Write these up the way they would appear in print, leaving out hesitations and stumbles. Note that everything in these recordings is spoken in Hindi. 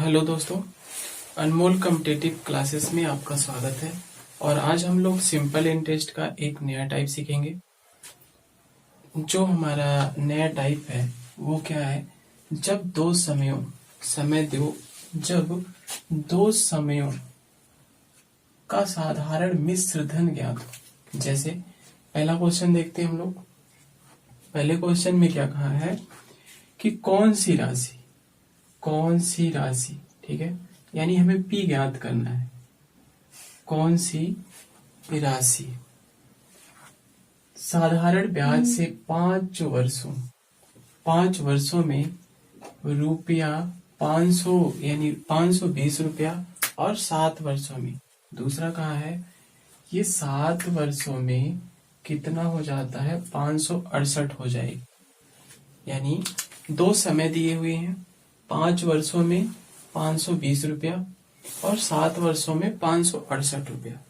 हेलो दोस्तों, अनमोल कॉम्पिटिटिव क्लासेस में आपका स्वागत है। और आज हम लोग सिंपल इंटरेस्ट का एक नया टाइप सीखेंगे। जो हमारा नया टाइप है वो क्या है, जब दो समयों का साधारण मिश्र धन ज्ञात हो। जैसे पहला क्वेश्चन देखते हैं हम लोग। पहले क्वेश्चन में क्या कहा है कि कौन सी राशि, ठीक है, यानी हमें पी ज्ञात करना है। कौन सी राशि साधारण ब्याज से 5 वर्षों में रुपया 500 यानी 520 रुपया और 7 वर्षों में। दूसरा कहा है ये 7 वर्षों में कितना हो जाता है, 568 हो जाएगी। यानी दो समय दिए हुए हैं, 5 वर्षों में 520 रुपया और 7 वर्षों में 568 रुपया।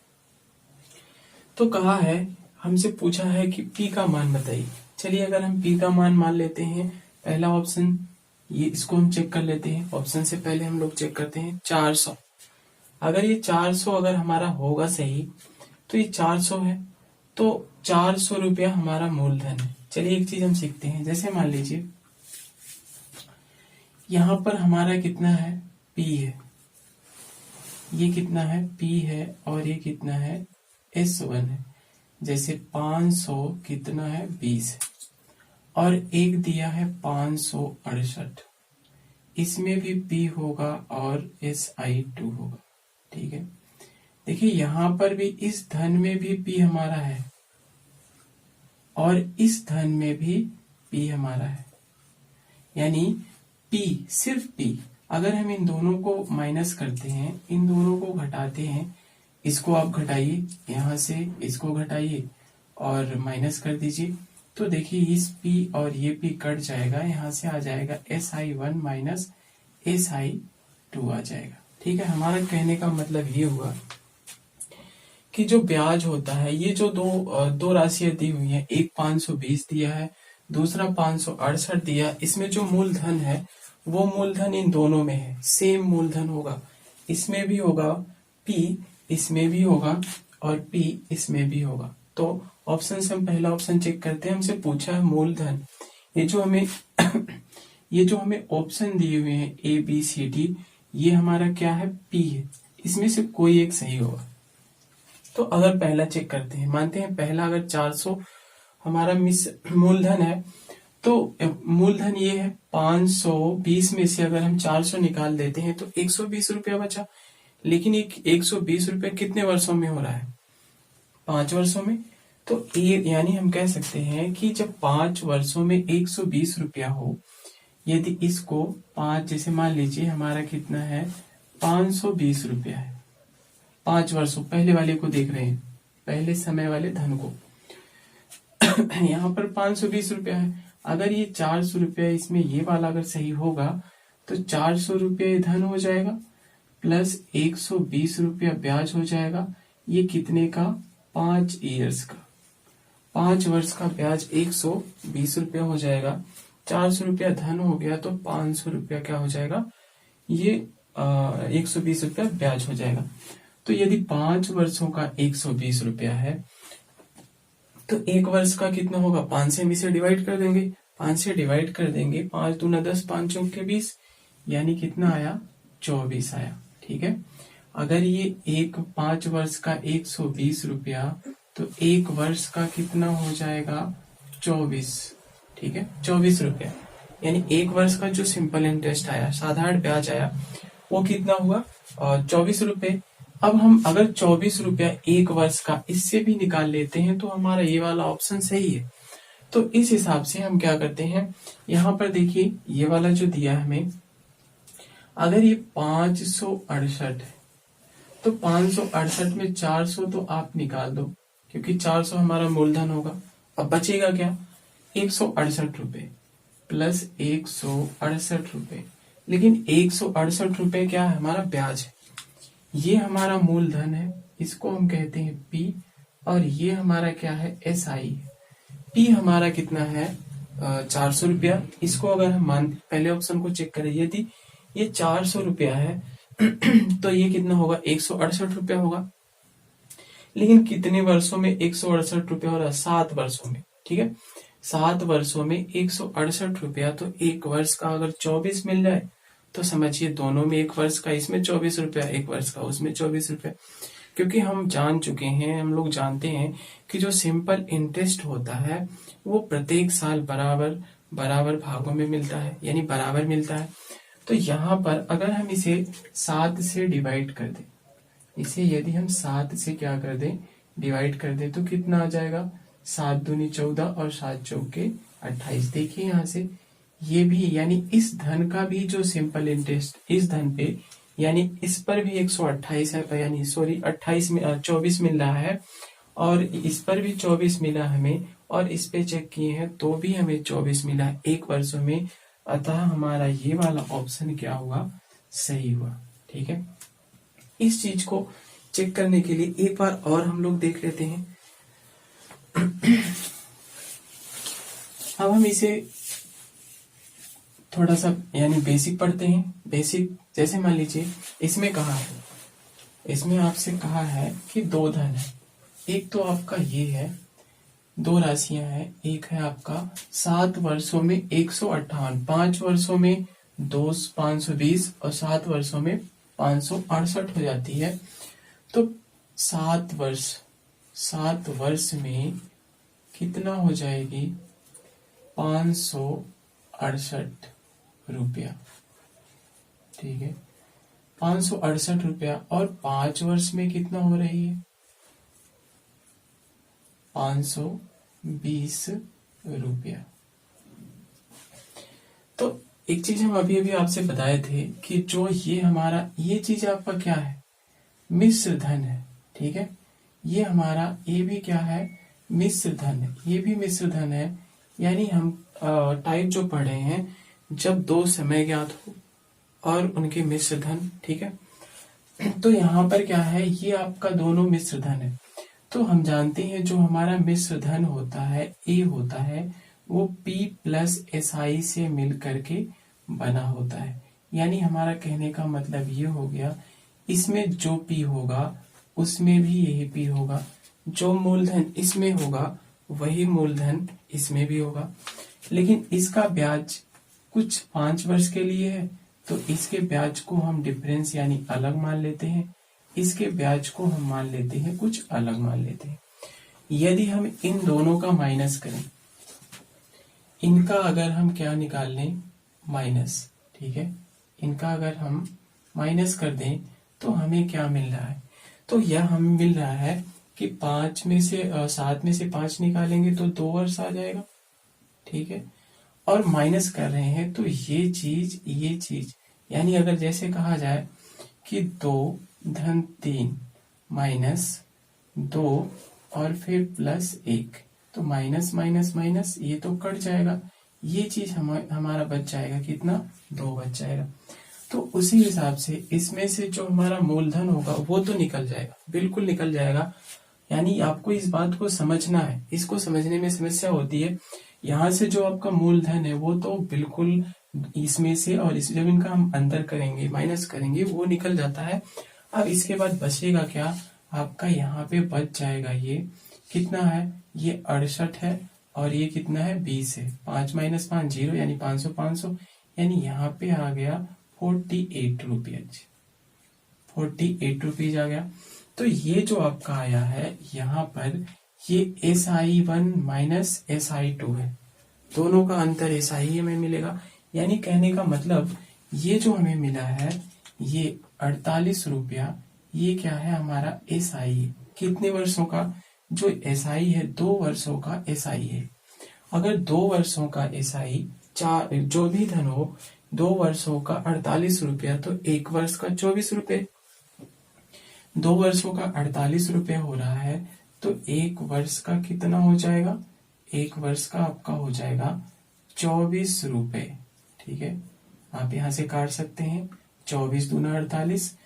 तो कहा है, हमसे पूछा है कि पी का मान बताइए। चलिए अगर हम पी का मान लेते हैं, पहला ऑप्शन ये, इसको हम चेक कर लेते हैं। ऑप्शन से पहले हम लोग चेक करते हैं 400। अगर ये 400 अगर हमारा होगा सही, तो ये 400 है, तो 400 रुपया हमारा मूलधन है। चलिए एक चीज हम सीखते हैं। जैसे मान लीजिए यहां पर हमारा कितना है, पी है, ये कितना है, पी है, और ये कितना है, S1 है। जैसे 500 कितना है, 20 है, और एक दिया है 568। इसमें भी पी होगा और SI2 होगा, ठीक है। देखिए यहां पर भी इस धन में भी पी हमारा है और इस धन में भी पी हमारा है। यानी पी, सिर्फ पी, अगर हम इन दोनों को माइनस करते हैं, इन दोनों को घटाते हैं, इसको आप घटाइए, यहां से इसको घटाइए और माइनस कर दीजिए, तो देखिए इस पी और ये पी कट जाएगा, यहां से आ जाएगा SI1 माइनस SI2 आ जाएगा। ठीक है, हमारा कहने का मतलब ये हुआ कि जो ब्याज होता है, ये जो दो राशियां दी हुई हैं, एक 520 दिया है, दूसरा 568 दिया, इसमें जो मूलधन है वो मूलधन इन दोनों में है, सेम मूलधन होगा। इसमें भी होगा पी, इसमें भी होगा, और पी इसमें भी होगा। तो ऑप्शन से हम पहला ऑप्शन चेक करते हैं। हमसे पूछा है मूलधन, ये जो हमें ऑप्शन दिए हुए हैं ABCD, ये हमारा क्या है, पी है। इसमें से कोई एक सही होगा। तो अगर पहला चेक करते हैं, मानते हैं पहला अगर 400 हमारा मूलधन है, तो मूलधन ये है 520 में से अगर हम 400 निकाल देते हैं तो 120 रुपया बचा। लेकिन एक 120 रुपया कितने वर्षों में हो रहा है, 5 वर्षों में। तो यानी हम कह सकते हैं कि जब 5 वर्षों में 120 रुपया हो, यदि इसको 5, जैसे मान लीजिए हमारा कितना है, 520 रुपया है, 5 वर्षों, पहले वाले को देख रहे हैं, पहले समय वाले धन को। यहाँ पर 520 रुपया है। अगर ये 400 रुपया, इसमें ये वाला अगर सही होगा, तो 400 रुपये धन हो जाएगा प्लस 120 रुपया ब्याज हो जाएगा। ये कितने का, 5 ईयर्स का, 5 वर्ष का ब्याज 120 रुपया हो जाएगा। 400 रुपया धन हो गया, तो 500 रुपया क्या हो जाएगा, ये 120 रुपया ब्याज हो जाएगा। तो यदि 5 वर्षों का 120 रुपया है, तो एक वर्ष का कितना होगा, 5 से हम इसे डिवाइड कर देंगे, 5 से डिवाइड कर देंगे, 5 दूना 10, 5 चौक के 20, यानी कितना आया, 24 आया। ठीक है, अगर ये 5 वर्ष का 120 रुपया, तो एक वर्ष का कितना हो जाएगा, 24। ठीक है, 24 रुपया, यानी एक वर्ष का जो सिंपल इंटरेस्ट आया, साधारण ब्याज आया, वो कितना हुआ, 24 रुपये। अब हम अगर 24 रुपया एक वर्ष का इससे भी निकाल लेते हैं, तो हमारा ये वाला ऑप्शन सही है। तो इस हिसाब से हम क्या करते हैं, यहाँ पर देखिए ये वाला जो दिया हमें, अगर ये 568 है, तो 568 में 400 तो आप निकाल दो, क्योंकि 400 हमारा मूलधन होगा। अब बचेगा क्या, 168 रुपये प्लस 168 रुपये। लेकिन 168 रुपये क्या है, हमारा ब्याज है। ये हमारा मूलधन है, इसको हम कहते हैं पी, और ये हमारा क्या है, SI। पी हमारा कितना है, 400 रुपया। इसको अगर हम पहले ऑप्शन को चेक करें, यदि ये 400 रुपया है तो ये कितना होगा, 168 रुपया होगा। लेकिन कितने वर्षों में 168 रुपया हो रहा है, 7 वर्षों में, ठीक है। 7 वर्षों में 168 रुपया, तो एक वर्ष का अगर 24 मिल जाए तो समझिए दोनों में, एक वर्ष का इसमें 24 रुपया, एक वर्ष का उसमें 24 रुपया। क्योंकि हम जान चुके हैं, हम लोग जानते हैं कि जो सिंपल इंटरेस्ट होता है वो प्रत्येक साल बराबर बराबर भागों में मिलता है, यानी बराबर मिलता है। तो यहाँ पर अगर हम इसे 7 से डिवाइड कर दें, इसे यदि हम 7 से क्या कर दें, डिवाइड कर दें, तो कितना आ जाएगा, 7 दूनी 14 और 7 चौके 28। देखिए यहाँ से ये भी, यानी इस धन का भी जो सिंपल इंटरेस्ट इस धन पे, यानी इस पर भी 128 है, यानी सॉरी 28 में 24 मिल रहा है, और इस पर भी 24 मिला हमें, और इस पे चेक किए हैं तो भी हमें 24 मिला है एक वर्षों में। अतः हमारा ये वाला ऑप्शन क्या हुआ, सही हुआ, ठीक है। इस चीज को चेक करने के लिए एक बार और हम लोग देख लेते हैं। अब हम इसे थोड़ा सा यानी बेसिक पढ़ते हैं। बेसिक जैसे मान लीजिए इसमें कहा है, इसमें आपसे कहा है कि दो धन है, एक तो आपका ये है, दो राशियां हैं, एक है आपका 7 वर्षों में 158, 5 वर्षों में 520 और 7 वर्षों में 568 हो जाती है। तो 7 वर्ष में कितना हो जाएगी, 568 रुपया, ठीक है, 568 रुपया। और 5 वर्ष में कितना हो रही है, 520 रुपया। तो एक चीज हम अभी अभी आपसे बताए थे कि जो ये हमारा ये चीज आपका क्या है, मिश्र धन है, ठीक है। ये हमारा ये भी क्या है, मिश्र धन है, ये भी मिश्र धन है। यानी हम टाइप जो पढ़े हैं, जब दो समय ज्ञात हो और उनके मिश्र धन, ठीक है। तो यहाँ पर क्या है, ये आपका दोनों मिश्र धन है। तो हम जानते हैं जो हमारा मिश्र धन होता है, ए होता है, वो P प्लस SI से मिल करके बना होता है। यानी हमारा कहने का मतलब ये हो गया, इसमें जो P होगा उसमें भी यही P होगा, जो मूलधन इसमें होगा वही मूलधन इसमें भी होगा। लेकिन इसका ब्याज कुछ 5 वर्ष के लिए है, तो इसके ब्याज को हम डिफरेंस यानी अलग मान लेते हैं, इसके ब्याज को हम मान लेते हैं कुछ अलग मान लेते हैं। यदि हम इन दोनों का माइनस करें, इनका अगर हम क्या निकाल लें, माइनस, ठीक है, इनका अगर हम माइनस कर दें तो हमें क्या मिल रहा है, तो यह हमें मिल रहा है कि 7 में से 5 निकालेंगे तो 2 वर्ष आ जाएगा, ठीक है। और माइनस कर रहे हैं तो ये चीज यानी अगर जैसे कहा जाए कि 2 धन 3 माइनस 2 और फिर प्लस 1, तो माइनस माइनस माइनस ये तो कट जाएगा, ये चीज हमारा बच जाएगा कितना, 2 बच जाएगा। तो उसी हिसाब से इसमें से जो हमारा मूलधन होगा वो तो निकल जाएगा, बिल्कुल निकल जाएगा। यानी आपको इस बात को समझना है, इसको समझने में समस्या होती है। यहाँ से जो आपका मूलधन है वो तो बिल्कुल इसमें से, और इस जब इनका हम अंतर करेंगे माइनस करेंगे वो निकल जाता है। अब इसके बाद बचेगा क्या, आपका यहाँ पे बच जाएगा ये कितना है, ये 68 है, और ये कितना है 20 है, 5 माइनस 5 0, यानी 500 500, यानी यहाँ पे आ गया 48 रुपीज, 48 रुपीज आ गया। तो ये जो आपका आया है यहाँ पर, ये SI1 माइनस SI2 है, दोनों का अंतर SI हमें मिलेगा। यानी कहने का मतलब ये जो हमें मिला है ये 48 रुपया, ये क्या है हमारा SI है, कितने वर्षों का, जो SI है 2 वर्षों का SI है। अगर 2 वर्षों का SI, चार जो भी धन हो, 2 वर्षों का 48 रुपया, तो 1 वर्ष का 24 रुपये, 2 वर्षों का 48 रुपये हो रहा है, तो 1 वर्ष का कितना हो जाएगा, 1 वर्ष का आपका हो जाएगा 24 रुपये, ठीक है। आप यहाँ से काट सकते हैं, 24 दूना 48।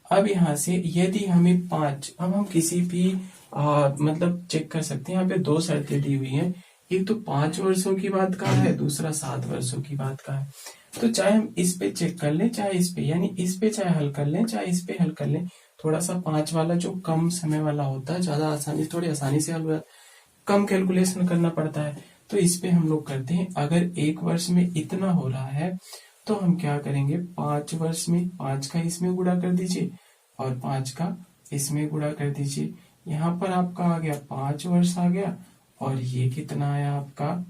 अब यहाँ से यदि हमें 5, अब हम किसी भी मतलब चेक कर सकते हैं, यहाँ पे 2 शर्तें दी हुई हैं। एक तो 5 वर्षों की बात का है, दूसरा 7 वर्षों की बात का है। तो चाहे हम इस पे चेक कर लें चाहे इस पे, यानी इस पे चाहे हल कर लें चाहे इस पे हल कर लें, थोड़ा सा 5 वाला जो कम समय वाला होता है ज्यादा आसानी, थोड़ी आसानी से हल, कम कैलकुलेशन करना पड़ता है, तो इस पे हम लोग करते हैं। अगर एक वर्ष में इतना हो रहा है तो हम क्या करेंगे, 5 वर्ष में 5 का इसमें गुणा कर दीजिए और 5 का इसमें गुणा कर दीजिए। यहाँ पर आपका आ गया 5 वर्ष आ गया, और ये कितना आया आपका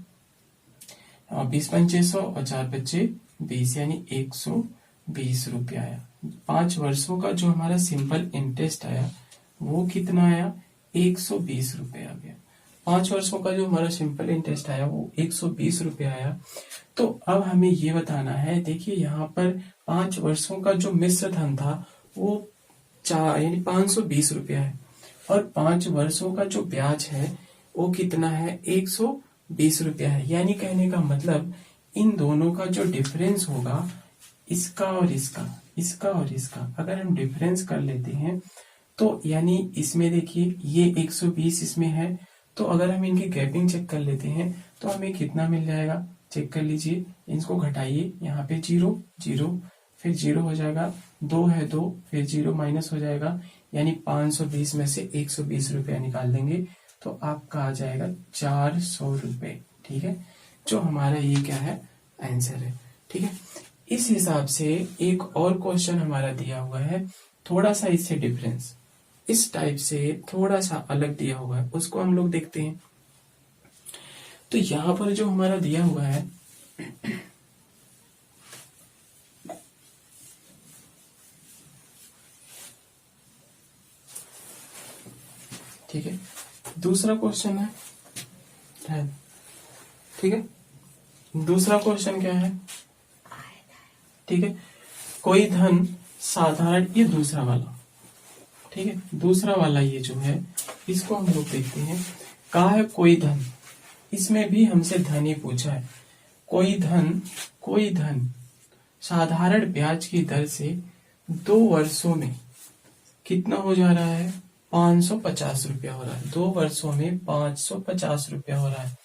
20 × 5 = 100 और 4 × 5 = 20, यानी 120 रुपया आया। 5 वर्षों का जो हमारा सिंपल इंटरेस्ट आया वो कितना आया, 120 रुपये आ गया। 5 वर्षों का जो हमारा सिंपल इंटरेस्ट आया वो 120 रुपये आया। तो अब हमें ये बताना है, देखिए यहाँ पर 5 वर्षों का जो मिश्र धन था वो 4 यानी 520 रुपया है, और 5 वर्षों का जो ब्याज है वो कितना है, 120 रुपया है। यानी कहने का मतलब इन दोनों का जो डिफरेंस होगा, इसका और इसका, इसका और इसका, अगर हम डिफरेंस कर लेते हैं तो यानी इसमें देखिए ये 120 इसमें है, तो अगर हम इनकी गैपिंग चेक कर लेते हैं तो हमें कितना मिल जाएगा, चेक कर लीजिए, इसको घटाइए, यहाँ पे 0 0 फिर 0 हो जाएगा, 2 है 2 फिर 0 माइनस हो जाएगा, यानी 520 में से 120 रुपया निकाल देंगे तो आपका आ जाएगा 400 रुपये। ठीक है, जो हमारा ये क्या है, आंसर है। ठीक है, इस हिसाब से एक और क्वेश्चन हमारा दिया हुआ है, थोड़ा सा इससे डिफरेंस, इस टाइप से थोड़ा सा अलग दिया हुआ है, उसको हम लोग देखते हैं। तो यहां पर जो हमारा दिया हुआ है ठीक है, दूसरा क्वेश्चन है ठीक है, दूसरा क्वेश्चन क्या है, ठीक है, कोई धन साधारण, ये दूसरा वाला, ठीक है, दूसरा वाला ये जो है इसको हम लोग देखते हैं। कहा है कोई धन, इसमें भी हमसे धन ही पूछा है। कोई धन साधारण ब्याज की दर से 2 वर्षों में कितना हो जा रहा है, 550 रुपया हो रहा है। 2 वर्षों में 550 रुपया हो रहा है,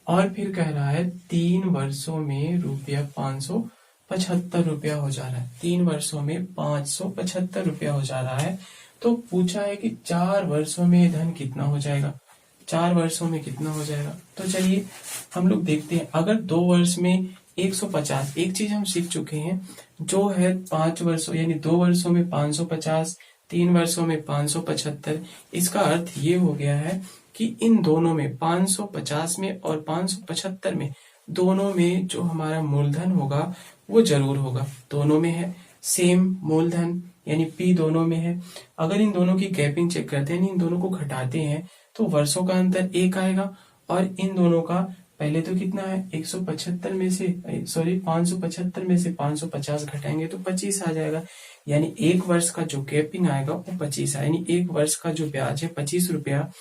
और फिर कह रहा है 3 वर्षों में रुपया 575 रुपया हो जा रहा है। 3 वर्षों में 575 रुपया हो जा रहा है। तो पूछा है कि 4 वर्षों में धन कितना हो जाएगा, 4 वर्षों में कितना हो जाएगा। तो चलिए हम लोग देखते हैं। अगर 2 वर्ष में 150, एक चीज हम सीख चुके हैं, जो है 5 वर्षों यानी 2 वर्षों में 550, 3 वर्षों में 575, इसका अर्थ ये हो गया है कि इन दोनों में 550 में और 575 में, दोनों में जो हमारा मूलधन होगा वो जरूर होगा, दोनों में है सेम मूलधन, यानी P दोनों में है। अगर इन दोनों की गैपिंग चेक करते हैं, इन दोनों को घटाते हैं तो वर्षों का अंतर 1 आएगा, और इन दोनों का पहले तो कितना है 175 में से 575 में से 550 घटाएंगे तो 25 आ जाएगा, यानी 1 वर्ष का जो गैपिंग आएगा वो 25 है, यानी 1 वर्ष का जो ब्याज है 25 रुपया,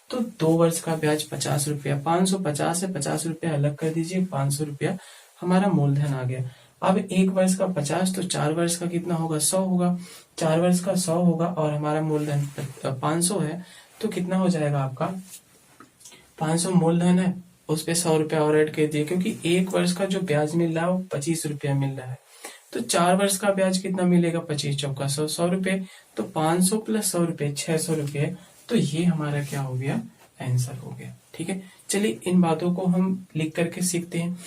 तो 2 वर्ष का ब्याज 50 रुपया, 550 से 50 रुपया अलग कर दीजिए, 500 रुपया हमारा मूलधन आ गया। अब 1 वर्ष का 50, तो 4 वर्ष का कितना होगा, 100 होगा, 4 वर्ष का 100 होगा, और हमारा मूलधन 500 है, तो कितना हो जाएगा आपका 500 मूलधन है, उस पे 100 रुपया और ऐड कर दिए, क्योंकि 1 वर्ष का जो ब्याज मिल रहा है वो 25 रुपया मिल रहा है। तो 4 वर्ष का ब्याज कितना मिलेगा, 25 चौका 100, 100 रुपये, तो 500 प्लस 100 रुपये 600 रुपये। तो ये हमारा क्या हो गया, आंसर हो गया। ठीक है, चलिए इन बातों को हम लिख करके सीखते हैं।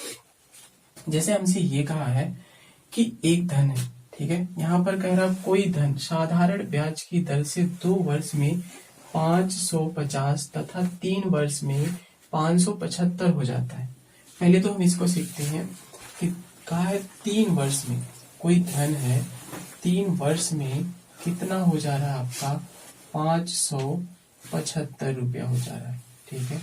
जैसे हमसे ये कहा है कि एक धन है, ठीक है, यहाँ पर कह रहा कोई धन साधारण ब्याज की दर से 2 वर्ष में 550 तथा 3 वर्ष में 575 हो जाता है। पहले तो हम इसको सीखते हैं कि कहा है 3 वर्ष में कोई धन है, 3 वर्ष में कितना हो जा रहा है आपका 575 रुपया हो जा रहा है। ठीक है,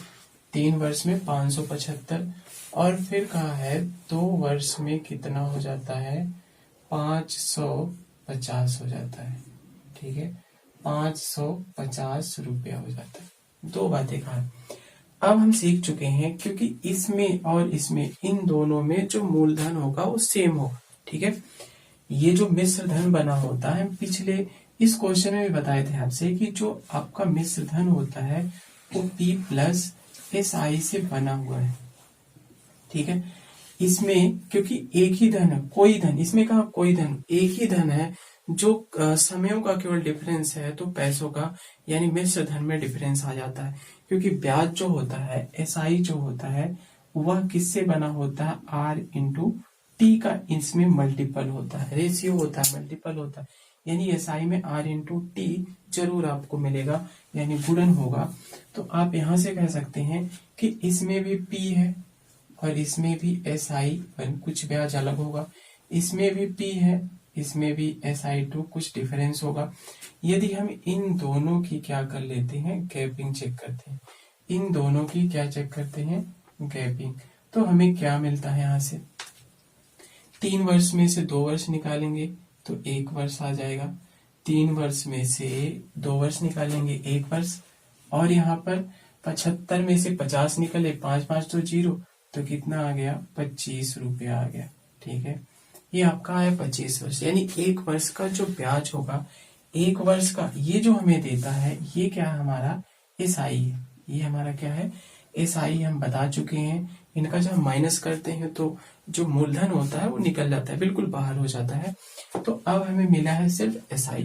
3 वर्ष में 575, और फिर कहा है 2 वर्ष में कितना हो जाता है 550 हो जाता है। ठीक है, 550 रुपया हो जाता है। 2 बातें कहा। अब हम सीख चुके हैं, क्योंकि इसमें और इसमें इन दोनों में जो मूलधन होगा वो सेम होगा। ठीक है, ये जो मिश्र धन बना होता है, पिछले इस क्वेश्चन में भी बताए थे आपसे कि जो आपका मिश्र धन होता है वो P प्लस SI से बना हुआ है, ठीक है। इसमें क्योंकि एक ही धन है, कोई धन, इसमें कहा कोई धन, एक ही धन है, जो समयों का केवल डिफरेंस है तो पैसों का यानी मिश्र धन में डिफरेंस आ जाता है। क्योंकि ब्याज जो होता है, SI जो होता है, वह किससे बना होता है, R इंटू टी का इसमें मल्टीपल होता है, रेशियो होता है, मल्टीपल होता है। यानी SI में R इंटू टी जरूर आपको मिलेगा, यानी गुणन होगा। तो आप यहां से कह सकते हैं कि इसमें भी P है और इसमें भी SI कुछ ब्याज अलग होगा, इसमें भी P है, इसमें भी SI2 कुछ डिफरेंस होगा। यदि हम इन दोनों की क्या कर लेते हैं, गैपिंग चेक करते हैं, इन दोनों की क्या चेक करते हैं, गैपिंग, तो हमें क्या मिलता है, यहाँ से 3 वर्ष में से 2 वर्ष निकालेंगे तो 1 वर्ष आ जाएगा, 3 वर्ष में से 2 वर्ष निकालेंगे 1 वर्ष, और यहाँ पर 75 में से 50 निकले, 5 5 तो 0, तो कितना आ गया, 25 रुपया आ गया, ठीक है। ये आपका है 25 वर्ष, यानी 1 वर्ष का जो ब्याज होगा, 1 वर्ष का ये जो हमें देता है, ये क्या है, हमारा SI है, ये हमारा क्या है, SI हम बता चुके हैं। इनका जब हम माइनस करते हैं तो जो मूलधन होता है वो निकल जाता है, बिल्कुल बाहर हो जाता है। तो अब हमें मिला है सिर्फ SI।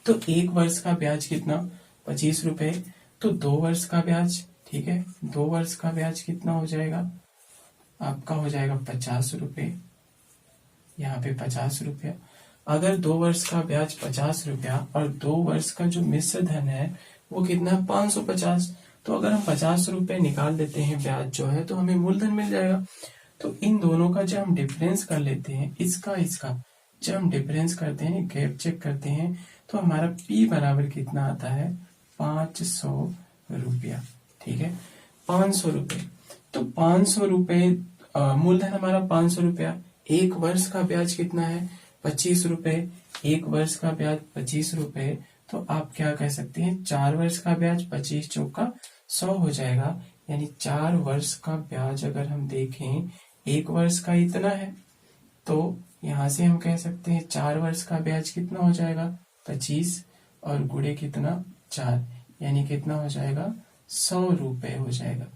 तो 1 वर्ष का ब्याज कितना, 25 रुपए, तो 2 वर्ष का ब्याज, ठीक है, 2 वर्ष का ब्याज कितना हो जाएगा, आपका हो जाएगा 50 रुपए, यहाँ पे 50 रुपया। अगर 2 वर्ष का ब्याज 50 रुपया और 2 वर्ष का जो मिश्र धन है वो कितना है, 550, तो अगर हम 50 रुपए निकाल देते हैं ब्याज जो है, तो हमें मूलधन मिल जाएगा। तो इन दोनों का जब हम डिफरेंस कर लेते हैं, इसका जब हम डिफरेंस करते हैं, गैप चेक करते हैं, तो हमारा P बराबर कितना आता है, 500 रुपया, ठीक है, 500 रुपए। तो 500 रुपए मूलधन हमारा 500 रुपया, 1 वर्ष का ब्याज कितना है, 25 रुपए, 1 वर्ष का ब्याज 25 रुपए, तो आप क्या कह सकते हैं, 4 वर्ष का ब्याज 25 चौका 100 हो जाएगा, यानी 4 वर्ष का ब्याज अगर हम देखें, 1 वर्ष का इतना है, तो यहां से हम कह सकते हैं 4 वर्ष का ब्याज कितना हो जाएगा, 25 और गुणे कितना, 4, यानी कितना हो जाएगा, 100 रुपए हो जाएगा।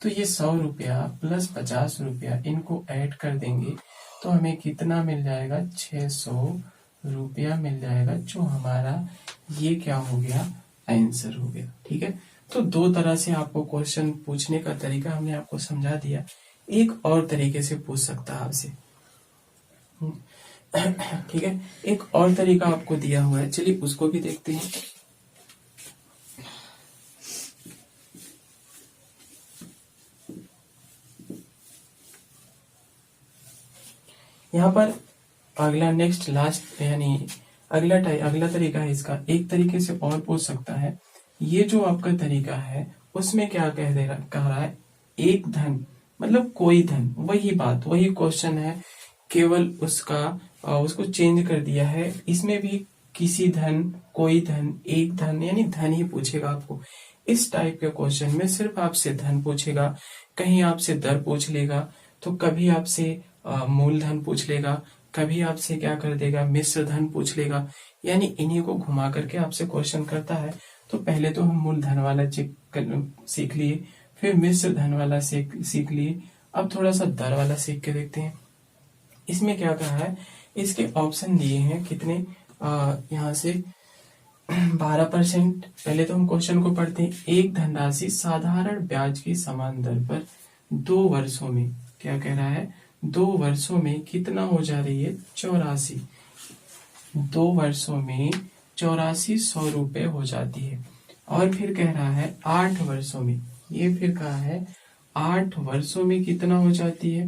तो ये 100 रुपया प्लस 50 रुपया, इनको ऐड कर देंगे तो हमें कितना मिल जाएगा, 600 रुपया मिल जाएगा, जो हमारा ये क्या हो गया, आंसर हो गया, ठीक है। तो 2 तरह से आपको क्वेश्चन पूछने का तरीका हमने आपको समझा दिया। एक और तरीके से पूछ सकता है आपसे, ठीक है, एक और तरीका आपको दिया हुआ है, चलिए उसको भी देखते हैं। यहाँ पर अगला नेक्स्ट लास्ट यानी अगला तरीका है इसका, एक तरीके से और पूछ सकता है। ये जो आपका तरीका है उसमें क्या कह रहा है, एक धन मतलब कोई धन, वही बात, वही क्वेश्चन है, केवल उसको चेंज कर दिया है। इसमें भी किसी धन, कोई धन, एक धन, यानी धन ही पूछेगा आपको। इस टाइप के क्वेश्चन में सिर्फ आपसे धन पूछेगा, कहीं आपसे दर पूछ लेगा, तो कभी आपसे मूलधन पूछ लेगा, कभी आपसे क्या कर देगा, मिश्र धन पूछ लेगा, यानी इन्हीं को घुमा करके आपसे क्वेश्चन करता है। तो पहले तो हम मूलधन वाला सीख लिए, फिर मिश्र धन वाला सीख लिए, अब थोड़ा सा दर वाला सीख के देखते हैं। इसमें क्या कहा है, इसके ऑप्शन दिए हैं कितने, यहाँ से 12%। पहले तो हम क्वेश्चन को पढ़ते हैं। एक धनराशि साधारण ब्याज की समान दर पर 2 वर्षों में, क्या कह रहा है, 2 वर्षों में कितना हो जा रही है, 84, 2 वर्षों में 8400 रुपए हो जाती है। और फिर कह रहा है 8 वर्षों में, ये फिर कहा है 8 वर्षों में कितना हो जाती है,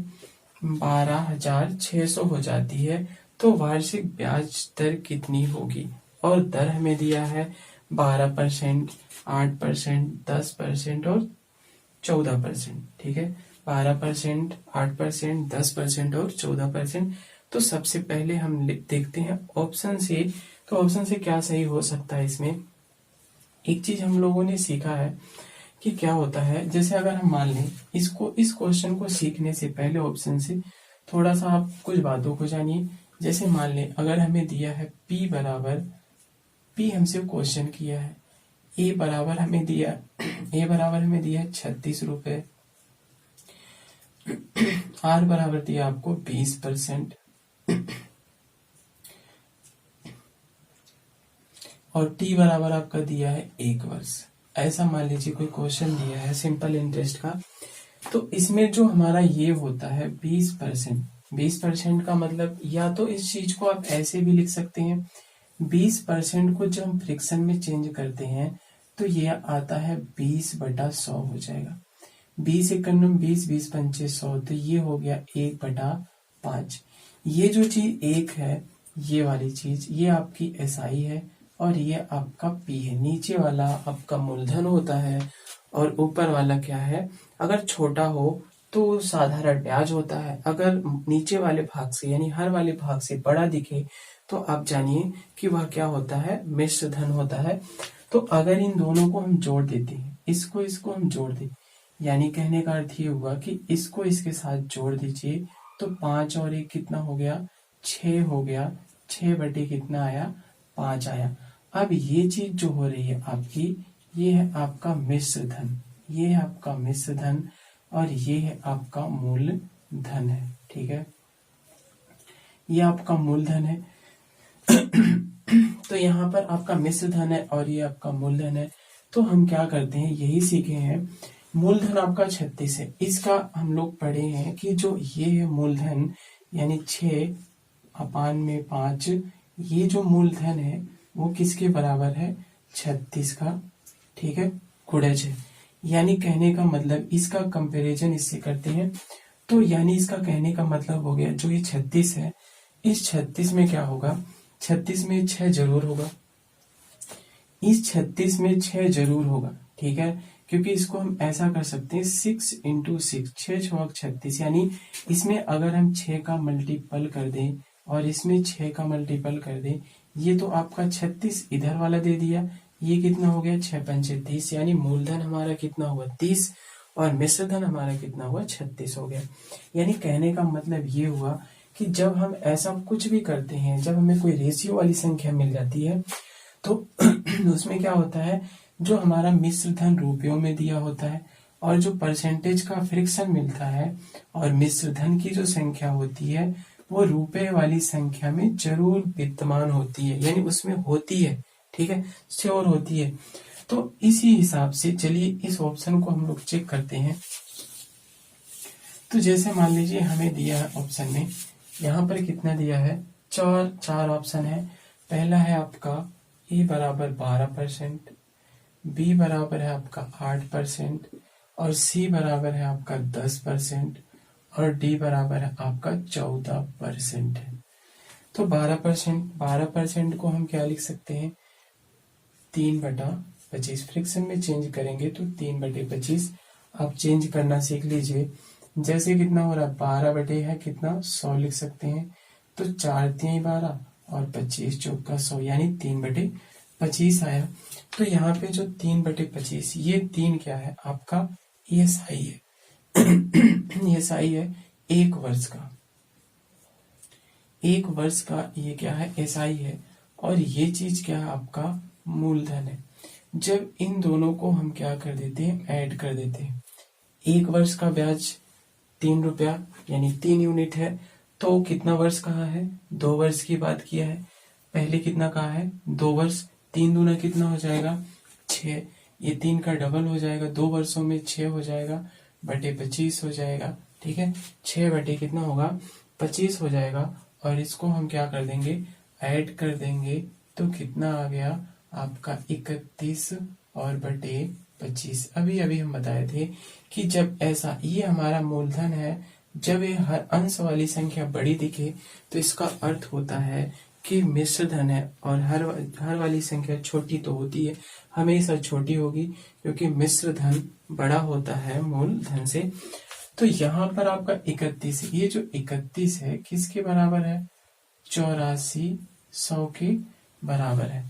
12,600 हो जाती है। तो वार्षिक ब्याज दर कितनी होगी, और दर हमें दिया है 12%, 8%, 10% और 14%, ठीक है, 12%, 8%, 10% और 14%। तो सबसे पहले हम देखते हैं ऑप्शन से, तो ऑप्शन से क्या सही हो सकता है। इसमें एक चीज हम लोगों ने सीखा है कि क्या होता है, जैसे अगर हम मान लें इसको, इस क्वेश्चन को सीखने से पहले ऑप्शन से थोड़ा सा आप कुछ बातों को जानिए। जैसे मान लें अगर हमें दिया है P बराबर, P हमसे क्वेश्चन किया है ए बराबर हमें दिया 36 रुपए, आर बराबर दिया आपको 20%, और टी बराबर आपका दिया है 1 वर्ष। ऐसा मान लीजिए कोई क्वेश्चन दिया है सिंपल इंटरेस्ट का, तो इसमें जो हमारा ये होता है 20%, 20% का मतलब या तो इस चीज को आप ऐसे भी लिख सकते हैं, 20% को जब हम फ्रिक्शन में चेंज करते हैं तो ये आता है 20/100 हो जाएगा। 20×1 20, 20×5 100, तो ये हो गया 1/5। ये जो चीज एक है, ये वाली चीज, ये आपकी एसआई है और ये आपका पी है। नीचे वाला आपका मूलधन होता है और ऊपर वाला क्या है, अगर छोटा हो तो साधारण ब्याज होता है, अगर नीचे वाले भाग से यानी हर वाले भाग से बड़ा दिखे तो आप जानिए कि वह क्या होता है, मिश्र धन होता है। तो अगर इन दोनों को हम जोड़ देते हैं, इसको हम जोड़ दें, यानी कहने का अर्थ ये हुआ कि इसको इसके साथ जोड़ दीजिए तो 5 और 1 कितना हो गया, 6 हो गया। 6 बटे कितना आया, 5 आया। अब ये चीज जो हो रही है आपकी, ये है आपका मिश्र धन, ये है आपका मिश्र धन और ये है आपका मूलधन है। ठीक है, ये आपका मूलधन है। तो यहाँ पर आपका मिश्र धन है और ये आपका मूलधन है। तो हम क्या करते हैं, यही सीखे हैं। मूलधन आपका 36 है, इसका हम लोग पढ़े हैं कि जो ये है मूलधन यानी 6/5, ये जो मूलधन है वो किसके बराबर है, 36 का। ठीक है, गुणज है। यानी कहने का मतलब इसका कंपैरिजन इससे करते हैं तो यानी इसका कहने का मतलब हो गया, जो ये 36 है, इस 36 में क्या होगा, 36 में 6 जरूर होगा, इस 36 में 6 जरूर होगा। ठीक है, क्योंकि इसको हम ऐसा कर सकते हैं 6 × 6, 6×6 36, यानी इसमें अगर हम 6 का मल्टीपल कर दें और इसमें 6 का मल्टीपल कर दें, ये तो आपका 36 इधर वाला दे दिया, ये कितना हो गया, 6×5 30, यानी मूलधन हमारा कितना हुआ, 30 और मिश्र धन हमारा कितना हुआ, 36 हो गया। यानी कहने का मतलब ये हुआ कि जब हम ऐसा कुछ भी करते हैं, जब हमें कोई रेशियो वाली संख्या मिल जाती है तो उसमें क्या होता है, जो हमारा मिश्र धन रुपयों में दिया होता है और जो परसेंटेज का फ्रिक्शन मिलता है और मिश्र धन की जो संख्या होती है वो रुपए वाली संख्या में जरूर विद्यमान होती है, यानी उसमें होती है। ठीक है, श्योर होती है। तो इसी हिसाब से चलिए इस ऑप्शन को हम लोग चेक करते हैं। तो जैसे मान लीजिए हमें दिया है ऑप्शन में, यहाँ पर कितना दिया है, चार ऑप्शन है। पहला है आपका ए बराबर 12%, बी बराबर है आपका 8% और सी बराबर है आपका 10% और डी बराबर है आपका 14% है। तो 12% को हम क्या लिख सकते हैं, 3/25। फ्रिक्शन में चेंज करेंगे तो 3/25 आप चेंज करना सीख लीजिए। जैसे कितना हो रहा है, 12 बटे है कितना, 100 लिख सकते हैं। तो 4×3 12 और 25×4 100, यानी 3/25 आया। तो यहाँ पे जो 3/25, ये 3 क्या है आपका, एसआई है। एसआई है 1 वर्ष का, 1 वर्ष का ये क्या है, एसआई है। और ये चीज क्या है, आपका मूलधन है। जब इन दोनों को हम क्या कर देते हैं, ऐड कर देते हैं, 1 वर्ष का ब्याज 3 रुपया यानी 3 यूनिट है। तो कितना वर्ष कहा है, 2 वर्ष की बात किया है। पहले कितना कहा है, 2 वर्ष। 3 दूना कितना हो जाएगा, 6। ये 3 का डबल हो जाएगा, 2 वर्षों में 6 हो जाएगा, बटे 25 हो जाएगा। ठीक है, 6 बटे कितना होगा, 25 हो जाएगा। और इसको हम क्या कर देंगे, ऐड कर देंगे तो कितना आ गया आपका 31 और बटे 25। अभी अभी हम बताए थे कि जब ऐसा, ये हमारा मूलधन है, जब ये हर अंश वाली संख्या बड़ी दिखे तो इसका अर्थ होता है कि मिश्र धन है। और हर वाली संख्या छोटी तो होती है, हमेशा छोटी होगी क्योंकि मिश्र धन बड़ा होता है मूलधन से। तो यहाँ पर आपका 31, ये जो 31 है किसके बराबर है, 84 100 के बराबर है।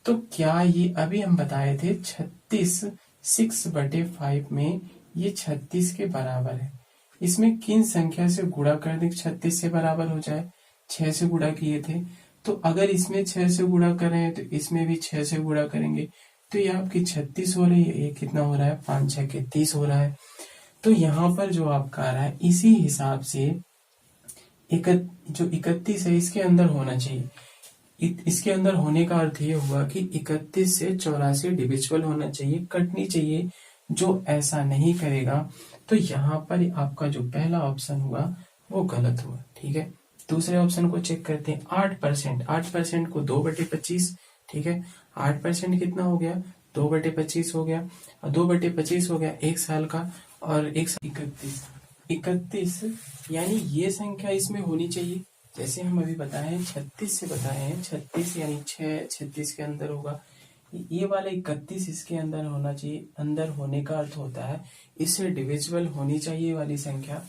तो क्या ये अभी हम बताए थे 36 6/5 में ये 36 के बराबर है। इसमें किन संख्या से गुणा कर दे 36 से बराबर हो जाए, 6 से गुणा किए थे। तो अगर इसमें 6 से गुणा करें तो इसमें भी 6 से गुणा करेंगे, तो ये आपकी 36 हो रही है, ये कितना हो रहा है 5 6 के 30 हो रहा है। तो यहाँ पर जो आपका आ रहा है इसी हिसाब से जो 31 है इसके अंदर होना चाहिए। इसके अंदर होने का अर्थ ये हुआ कि 31 से 84 डिविजिबल होना चाहिए, कटनी चाहिए। जो ऐसा नहीं करेगा तो यहाँ पर आपका जो पहला ऑप्शन हुआ वो गलत हुआ। ठीक है, दूसरे ऑप्शन को चेक करते हैं। 8%, 8% को 2/25, ठीक है, 8% कितना हो गया 2/25 हो गया, और 2/25 हो गया 1 साल का, और 31 31 यानी ये संख्या इसमें होनी चाहिए। जैसे हम अभी बताए हैं 36 से बताए हैं, 36 यानी 6 36 के अंदर होगा। ये वाला 31 इसके अंदर होना चाहिए। अंदर होने का अर्थ होता है इससे डिविजिबल होनी चाहिए वाली संख्या।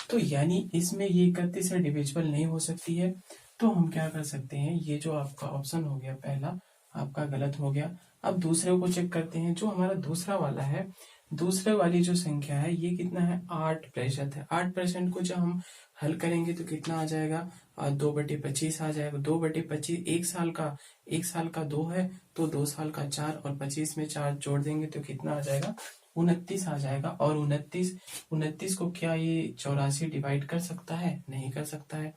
तो यानी इसमें ये 31 से डिविजिबल नहीं हो सकती है। तो हम क्या कर सकते हैं, ये जो आपका ऑप्शन हो गया पहला आपका गलत हो गया। अब दूसरे को चेक करते हैं। जो हमारा दूसरा वाला है, दूसरे वाली जो संख्या है ये कितना है 8% है। 8% को जब हम हल करेंगे तो कितना आ जाएगा 2/25 आ जाएगा। 2/25 एक साल का 2 है, तो 2 साल का 4, और 25 में 4 जोड़ देंगे तो कितना आ जाएगा 29 आ जाएगा। और 29 को क्या ये 84 डिवाइड कर सकता है? नहीं कर सकता है,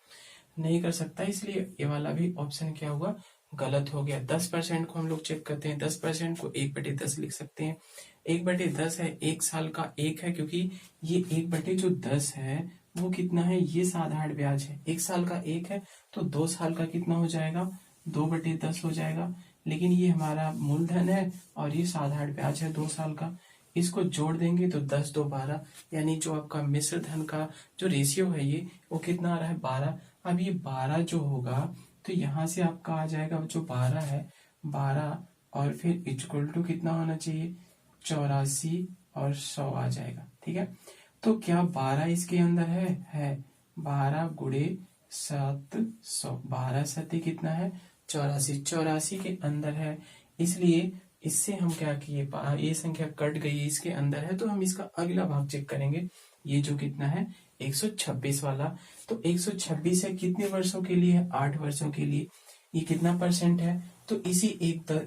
नहीं कर सकता, इसलिए ये वाला भी ऑप्शन क्या हुआ गलत हो गया। 10% को हम लोग चेक करते हैं। 10% को 1/10 लिख सकते हैं। 1/10 है, 1 साल का 1 है, क्योंकि ये 1/10 है वो कितना है, ये साधारण ब्याज है। 1 साल का 1 है तो 2 साल का कितना हो जाएगा 2/10 हो जाएगा। लेकिन ये हमारा मूलधन है और ये साधारण ब्याज है 2 साल का। इसको जोड़ देंगे तो 10 2 12, यानी जो आपका मिश्र धन का जो रेशियो है ये वो कितना आ रहा है 12। अब ये 12 जो होगा तो यहाँ से आपका आ जाएगा जो 12 है 12, और फिर इक्वल टू कितना होना चाहिए 84 और 100 आ जाएगा। ठीक है, तो क्या 12 इसके अंदर है 12 गुणे 700, 12 सत्य कितना है 84, 84 के अंदर है। इसलिए इससे हम क्या किए, ये संख्या कट गई इसके अंदर है, तो हम इसका अगला भाग चेक करेंगे। ये जो कितना है 126 वाला, तो 126 है कितने वर्षों के लिए है 8 वर्षों के लिए। ये कितना परसेंट है, तो इसी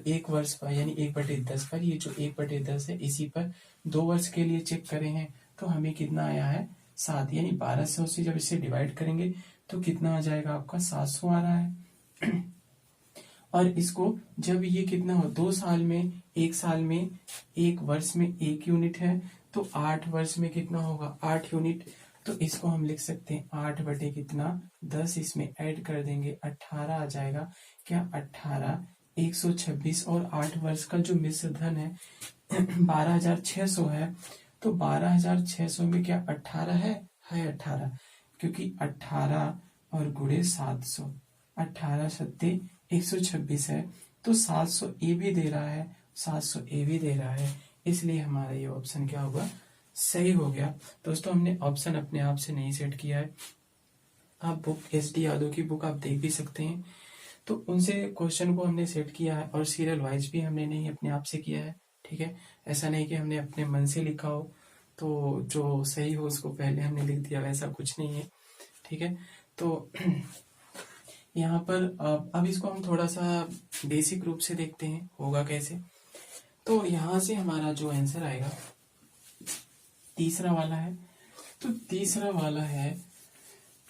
एक वर्ष पर यानी 1/10 पर, ये जो 1/10 है इसी पर 2 वर्ष के लिए चेक करें हैं, तो हमें कितना आया है 7, यानी 1200 से जब इसे डिवाइड करेंगे तो कितना आ जाएगा आपका 700 आ रहा है। और इसको जब ये कितना हो 2 साल में, 1 साल में, 1 वर्ष में 1 यूनिट है, तो 8 वर्ष में कितना होगा 8 यूनिट। तो इसको हम लिख सकते हैं 8 बटे कितना 10, इसमें ऐड कर देंगे 18 आ जाएगा। क्या 18, 126 और 8 वर्ष का जो मिश्र धन है 12,600 है, तो 12,600 में क्या 18 है 18, क्योंकि 18 और गुणे 700, 18 सत्ते 126 है, तो 700 ए भी दे रहा है, 700 ए भी दे रहा है, इसलिए हमारा ये ऑप्शन क्या होगा सही हो गया। दोस्तों हमने ऑप्शन अपने आप से नहीं सेट किया है, आप बुक SD यादव की बुक आप देख भी सकते हैं, तो उनसे क्वेश्चन को हमने सेट किया है, और सीरियल वाइज भी हमने नहीं अपने आप से किया है। ठीक है, ऐसा नहीं कि हमने अपने मन से लिखा हो तो जो सही हो उसको पहले हमने लिख दिया, वैसा कुछ नहीं है। ठीक है, तो यहाँ पर अब इसको हम थोड़ा सा बेसिक रूप से देखते हैं होगा कैसे। तो यहाँ से हमारा जो आंसर आएगा तीसरा वाला है, तो तीसरा वाला है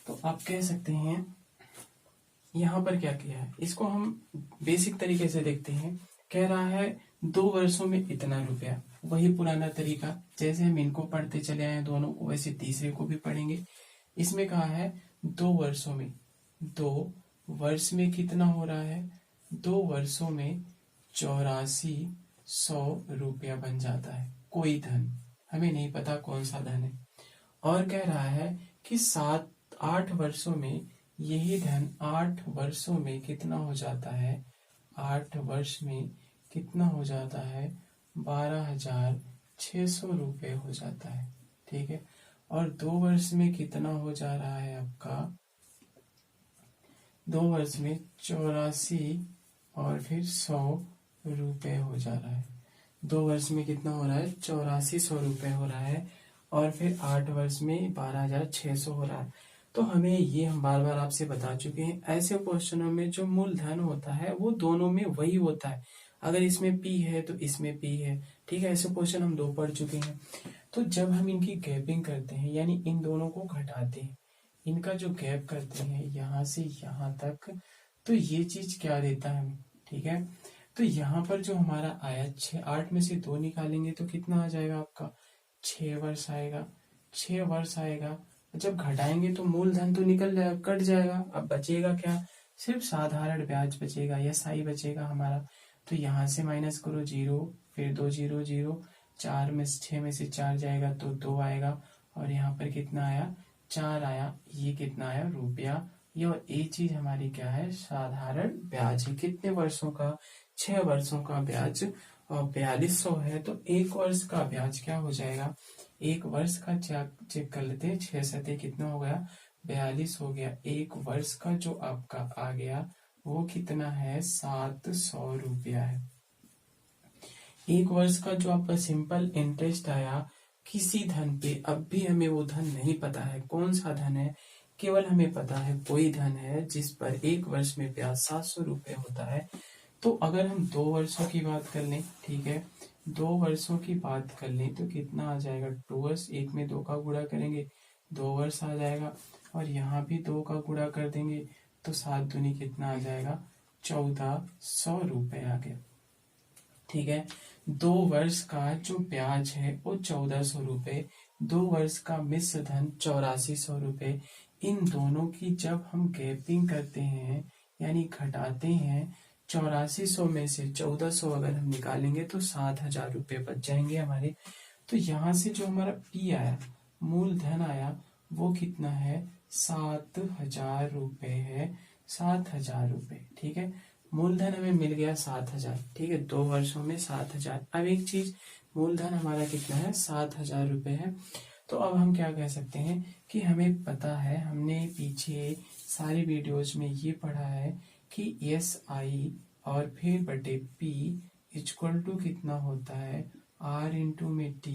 तो आप कह सकते हैं यहाँ पर क्या किया है, इसको हम बेसिक तरीके से देखते हैं। कह रहा है 2 वर्षों में इतना रुपया, वही पुराना तरीका जैसे हम इनको पढ़ते चले आए दोनों को, वैसे तीसरे को भी पढ़ेंगे। इसमें कहा है 2 वर्षों में, 2 वर्ष में कितना हो रहा है 2 वर्षों में 8400 रुपया बन जाता है। कोई धन, हमें नहीं पता कौन सा धन है, और कह रहा है कि 8 वर्षों में यही धन 8 वर्षों में कितना हो जाता है, 8 वर्ष में कितना हो जाता है 12,600 रुपये हो जाता है। ठीक है, और 2 वर्ष में कितना हो जा रहा है आपका, 2 वर्ष में 84 और फिर 100 रुपये हो जा रहा है। 2 वर्ष में कितना हो रहा है 8400 रुपये हो रहा है, और फिर 8 वर्ष में 12,600 हो रहा है। तो हमें ये हम बार बार आपसे बता चुके हैं, ऐसे क्वेश्चनों में जो मूलधन होता है वो दोनों में वही होता है, अगर इसमें p है तो इसमें p है, ठीक है। ऐसे क्वेश्चन हम 2 पढ़ चुके हैं। तो जब हम इनकी गैपिंग करते हैं यानी इन दोनों को घटाते हैं, इनका जो गैप करते हैं यहाँ से यहाँ तक, तो ये चीज क्या देता है हमें, ठीक है। तो यहाँ पर जो हमारा आया 8 में से 2 निकालेंगे तो कितना आ जाएगा आपका 6 वर्ष आएगा, 6 वर्ष आएगा। जब घटाएंगे तो मूलधन तो निकल जाएगा, कट जाएगा, अब बचेगा क्या, सिर्फ साधारण ब्याज बचेगा, SI बचेगा हमारा। तो यहाँ से माइनस करो 0, फिर 2 0 0, 4 में 6 में से 4 जाएगा तो 2 आएगा, और यहाँ पर कितना आया 4 आया। ये कितना आया रुपया। ये और ये चीज हमारी क्या है साधारण ब्याज है। कितने वर्षों का 6 वर्षों का ब्याज और 4200 है। तो 1 वर्ष का ब्याज क्या हो जाएगा, 1 वर्ष का चेक कर लेते हैं, 6 सते कितना हो गया 42 हो गया। 1 वर्ष का जो आपका आ गया वो कितना है 700 रुपया है। 1 वर्ष का जो आपका सिंपल इंटरेस्ट आया किसी धन पे, अब भी हमें वो धन नहीं पता है कौन सा धन है, केवल हमें पता है कोई धन है जिस पर 1 वर्ष में ब्याज 700 रुपये होता है। तो अगर हम 2 वर्षों की बात कर लें, ठीक है, 2 वर्षों की बात कर लें तो कितना आ जाएगा 2 वर्ष, 1 में 2 का गुणा करेंगे 2 वर्ष आ जाएगा, और यहाँ भी 2 का गुणा कर देंगे तो 7 दूनी कितना आ जाएगा 1400 रुपये आ गया, ठीक है। 2 वर्ष का जो ब्याज है वो 1400 रुपये, 2 वर्ष का मिश्र धन 8400 रुपये। इन दोनों की जब हम गैपिंग करते हैं यानी घटाते हैं, 8400 में से 1400 अगर हम निकालेंगे तो 7000 रुपये बच जाएंगे हमारे। तो यहाँ से जो हमारा पी आया मूलधन आया वो कितना है 7000 रुपये है, 7000 रुपये, ठीक है। मूलधन हमें मिल गया 7000, ठीक है, 2 वर्षों में 7000। अब एक चीज मूलधन हमारा कितना है 7000 रुपये है। तो अब हम क्या कह सकते हैं कि हमें पता है, हमने पीछे सारी वीडियोज में ये पढ़ा है कि SI और फिर बटे P इक्वल टू कितना होता है R इंटू में T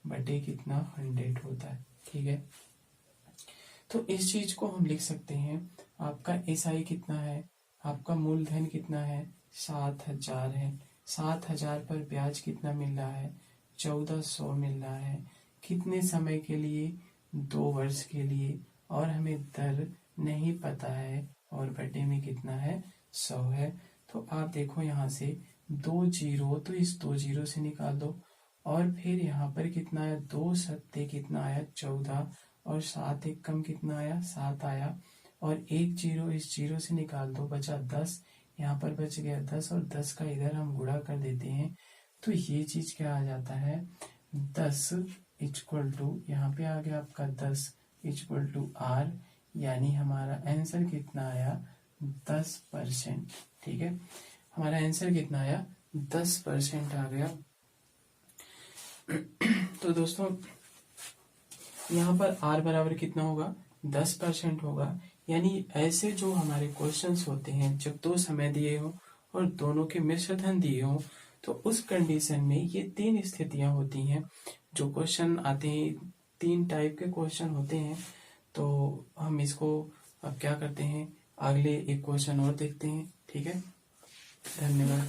बटे कितना 100 होता है, ठीक है। तो इस चीज को हम लिख सकते हैं, आपका SI कितना है, आपका मूलधन कितना है 7000 है, 7000 पर ब्याज कितना मिल रहा है 1400 मिल रहा है, कितने समय के लिए 2 वर्ष के लिए, और हमें दर नहीं पता है, और बटे में कितना है 100 है। तो आप देखो यहाँ से 2 जीरो, तो इस 2 जीरो से निकाल दो, और फिर यहाँ पर कितना आया 2 सत्ते कितना आया 14, और 7 एक कम कितना आया 7 आया, और 1 जीरो इस जीरो से निकाल दो बचा 10, यहाँ पर बच गया 10, और 10 का इधर हम गुणा कर देते हैं तो ये चीज क्या आ जाता है 10 इक्वल टू, यहाँ पे आ गया आपका 10 इक्वल टू R, यानी हमारा आंसर कितना आया 10%, ठीक है। हमारा आंसर कितना आया 10% आ गया। तो दोस्तों यहाँ पर R बराबर कितना होगा 10% होगा। यानी ऐसे जो हमारे क्वेश्चंस होते हैं जब 2 समय दिए हो और दोनों के मिश्र धन दिए हो, तो उस कंडीशन में ये 3 स्थितियां होती हैं जो क्वेश्चन आते हैं। 3 टाइप के क्वेश्चन होते हैं। तो हम इसको अब क्या करते हैं, अगले एक क्वेश्चन और देखते हैं, ठीक है। धन्यवाद।